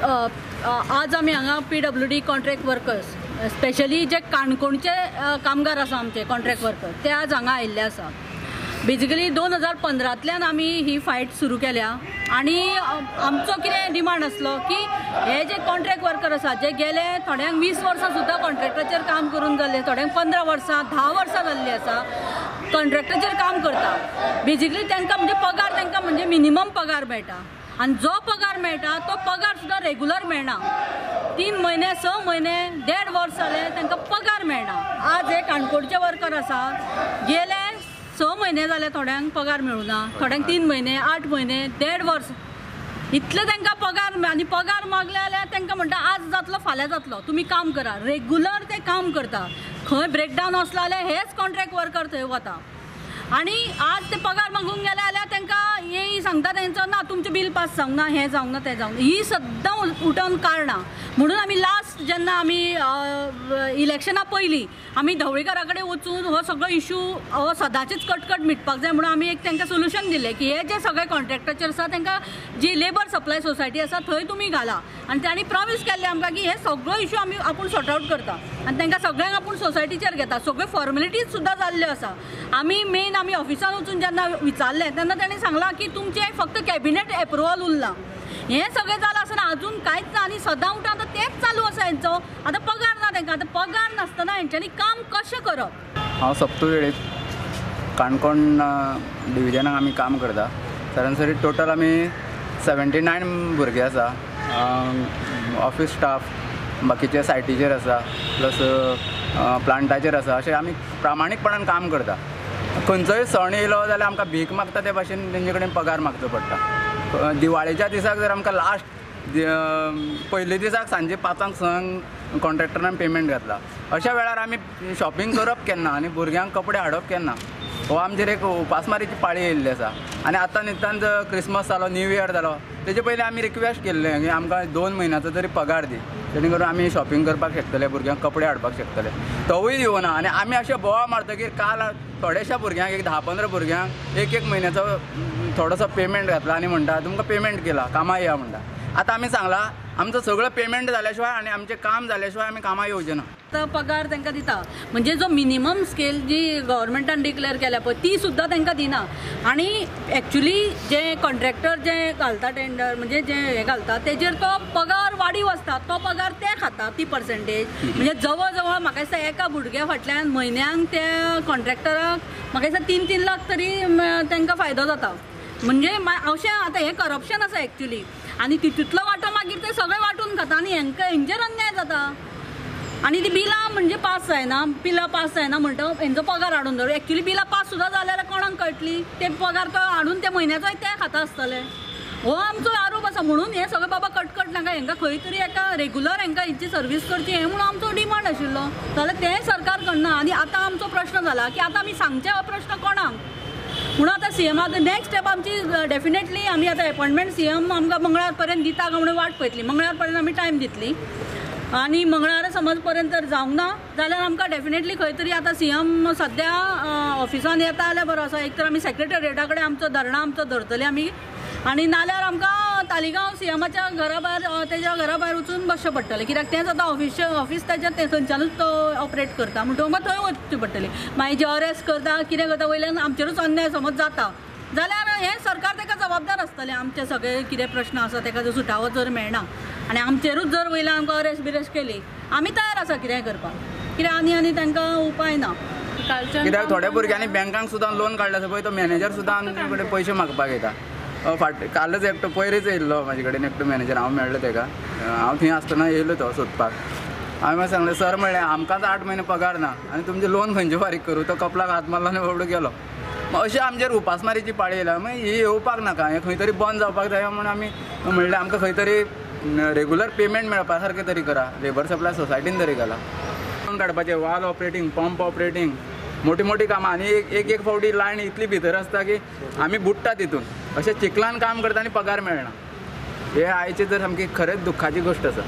आज आमी हांगा PWD कॉन्ट्रॅक्ट वर्कर्स स्पेशली जे काणकोणचे कामगार आसा आमचे कॉन्ट्रॅक्ट वर्कर ते आज हांगा आयिल्ले आसा. बेजिकली 2015तल्यान आमी ही फायट सुरू केल्या आणि आमचो कितें डिमांड आसलो की हे जे कॉन्ट्रॅक्ट वर्कर आसा जे गेले थोड्यांक 20 वर्सां सुद्दां कॉन्ट्रॅक्टाचेर काम करून जाल्ले, थोड्यांक 15 वर्सां 10 वर्सां जाल्ली आसा कॉन्ट्रॅक्टाचेर काम करता. बेजिकली तांकां म्हणजे पगार तांकां म्हणजे मिनिमम पगार मेळटा आणि जो पगार मेळटा तो पगार सुद्दां रेगुलर मेळना. 3 महिने 6 महिने 1.5 वर्स जाले तांकां पगार मेळना. आज हे काणकोणचे वर्कर आसा गेले 6 महिने जाले थोड्यांक पगार मेळूना, थोड्यांक 3 महिने 8 महिने 1.5 वर्स इतले तांकां पगार आनी पगार मागले जाल्यार तांकां म्हणटा आज जातलो फाल्यां जातलो, तुमी काम करा. रेगुलर ते काम करता. खंय ब्रेकडावन आसलो जाल्यार हेच कॉन्ट्रॅक्ट वर्कर थंय वता आणि आज ते पगार मागूंक गेले जाल्यार तांकां हे सांगता तेंचो ना तुमचें बिल पास जावंक ना, हें जावंक ना, तें जावंक ना. ही सद्दां उठोवन काडना. म्हणून आमी लास्ट जेन्ना आमी इलेक्शना पयलीं आमी ढवळीकरा कडेन वचून हो सगळो इशू हो सदांचीच कटकट मिटपाक जाय म्हणून आमी एक तांकां सोल्युशन दिलें की हे जे सगळे कॉन्ट्रॅक्टाचेर आसा तांकां जी लेबर सप्लाय सोसायटी आसा थंय तुमी घाला. आनी तांणी प्रॉमिस केल्लें आमकां की हे सगळो इशू आमी आपूण सॉर्ट आवट करता आनी तांकां सगळ्यांक आपूण सोसायटीचेर घेता. सगळ्यो फॉर्मेलिटीज सुद्दां जाल्ल्यो आसा. आमी आमी ऑफिसान वचून जेन्ना विचारलें तेन्ना तांणी सांगलां की तुमचें फक्त कॅबिनेट एप्रुवल उरलां. हें सगळें जालां आसतना अजून कांयच ना आनी सदां उठून आतां तेंच चालू आसा हेंचो. आतां पगार ना तांकां. आतां पगार नासतना हेंच्यांनी काम कशें करप. हांव सप्तवेळीत काणकोण डिविजनाक आमी काम करता. सरासरी टोटल आमी 79 भुरगे आसा. ऑफिस स्टाफ बाकीचे सायटीचेर आसा प्लस प्लांटाचेर आसा. अशें आमी प्रामाणीकपणान काम करता. खंयचोय सण येयलो जाल्यार आमकां भीक मागता ते भाशेन तेंचे कडेन पगार मागचो पडटा. दिवाळेच्या दिसाक जर आमकां लास्ट पयले दिसाक सांजे 5:00 संक कॉन्ट्रॅक्टरान पेमेंट घातला. अशा वेळार आमी शॉपिंग करप केन्ना आनी भुरग्यांक कपडे हाडप केन्ना हो आमचेर एक उपासमारीची पाळी येयल्ली आसा. आनी आतां नितांत क्रिसमस जालो, न्यू इयर जालो तेजे पयलीं आमी रिक्वेस्ट केल्लें की आमकां 2 म्हयन्याचो तरी पगार दी जेणे करून आमी शॉपिंग करपाक शकतले, भुरग्यांक कपडे हाडपाक शकतले. तोवूय येवना. आनी आमी अशे बोवाळ मारतकीर काल थोड्याशा भुरग्यांक एक 10-15 भुरग्यांक एक म्हयन्याचो थोडोसो पेमेंट घातला आनी म्हणटा तुमकां पेमेंट केला कामां या म्हणटा. आतां आमी सांगलां आमचो सगळो पेमेंट जाल्या शिवाय आनी आमचें काम जाल्या शिवाय आमी कामां येवचे ना. पगार तांकां दिता म्हणजे जो मिनिमम स्केल जी गव्हर्मेंटान डिक्लेअर केल्या पळय ती सुद्दां तांकां दिना. आनी एक्चुली जे कॉन्ट्रॅक्टर जे घालता टेंडर म्हणजे जे हे घालता तेजेर तो पगार वाडीव आसता. तो पगार ते खाता ती पर्सेंटेज. म्हणजे जवळ जवळ म्हाका दिसता एका भुरग्या फाटल्यान म्हयन्याक ते कॉन्ट्रॅक्टराक म्हाका दिसता 3-3 लाख तरी तांकां फायदो जाता. म्हणजे अशें आतां हें करप्शन आसा एक्चुली. आनी तितूंतलो वांटो मागीर ते सगळे वांटून खाता आनी हेंचेर अन्याय जाता. आनी ती बिलां म्हणजे पास जायना, बिलां पास जायना म्हणटा हेंचो पगार हाडून दवर. एक्चुली बिलां पास सुद्दां जाल्यार कोणाक कळटली. ते पगार तो हाडून ते म्हयन्याचोय ते खाता आसतले. हो आमचो आरोप आसा. म्हणून हे सगळे बाबा कटकट नाका. हेंकां खंय तरी एका रेगुलर हेंकां हेंची सर्वीस करची हें म्हणून आमचो डिमांड आशिल्लो. जाल्यार तेंय सरकार करना. आनी आतां आमचो प्रश्न जाला की आतां आमी सांगचे हो प्रश्न कोणाक म्हणून आतां CM आतां नेक्स्ट स्टेप आमची डेफिनेटली आमी आतां एपॉयंटमेंट CM आमकां मंगळार पर्यंत दिता काय म्हणून वाट पळयतली. मंगळार पर्यंत आमी टायम दितली आनी मंगळार समज पर्यंत जर जावंक ना जाल्यार आमकां डेफिनेटली खंय तरी आतां CM सद्या ऑफिसान येता जाल्यार बरो आसा. एक तर आमी सेक्रेटरिएटा कडेन आमचो धरणां आमचो धरतले आमी आनी नाल्यार आमकां तालिगांव CMच्या घरा भायर तेज्या घरा भायर वचून बसचें पडटलें. कित्याक तेंच आतां ऑफिस तेजें थंयच्यानूच तो ऑपरेट करता म्हणटकूच आमकां थंय वचचें पडटलें. मागीर जे अरेस्ट करता कितें करता वयल्यान आमचेरूच अन्याय समज जाता जाल्यार हें सरकार ताका जबाबदार आसतलें. आमचे सगळे कितें प्रश्न आसा ताका जर सुटावो जर मेळना आनी आमचेरूच जर वयल्यान आमकां अरेस्ट बिरेस्ट केली आमी तयार आसा कितेंय करपाक. कित्याक आनी तांकां उपाय ना. कित्याक थोड्या भुरग्यांनी बँकांक सुद्दां लोन काडला आसा पळय तो मॅनेजर सुद्दां आमचे कडेन पयशे मागपाक येता. कालच एकटो पयरीच येयल्लो म्हाजे कडेन एकटो मॅनेजर. हांव मेळ्ळो ताका. हांव थंय आसतना येयलो तो सोदपाक. हांवें मागीर सांगलें सर म्हणलें आमकांच 8 म्हयने पगार ना आनी तुमचें लोन खंयचें फारीक करूं. तो कपलाक हात मारलो आनी बाबडो गेलो. अशें आमचेर उपासमारीची पाळी येयला. मागीर ही येवपाक नाका. हें खंय तरी बंद जावपाक जाय म्हणून आमी म्हणलें आमकां खंय तरी रेगुलर पेमेंट मेळपा सारकें तरी करा. लेबर सप्लाय सोसायटीन तरी घाला. काडपाचें वाल ऑपरेटींग, पंप ऑपरेटींग मोठी मोठी कामां आनी एक फावटी लायन इतली भितर आसता की आमी बुडटा तितून. अशें चिखलान काम करता आनी पगार मेळना. हे आयचे तर सामकी खरेंच दुख्खाची गोश्ट आसा.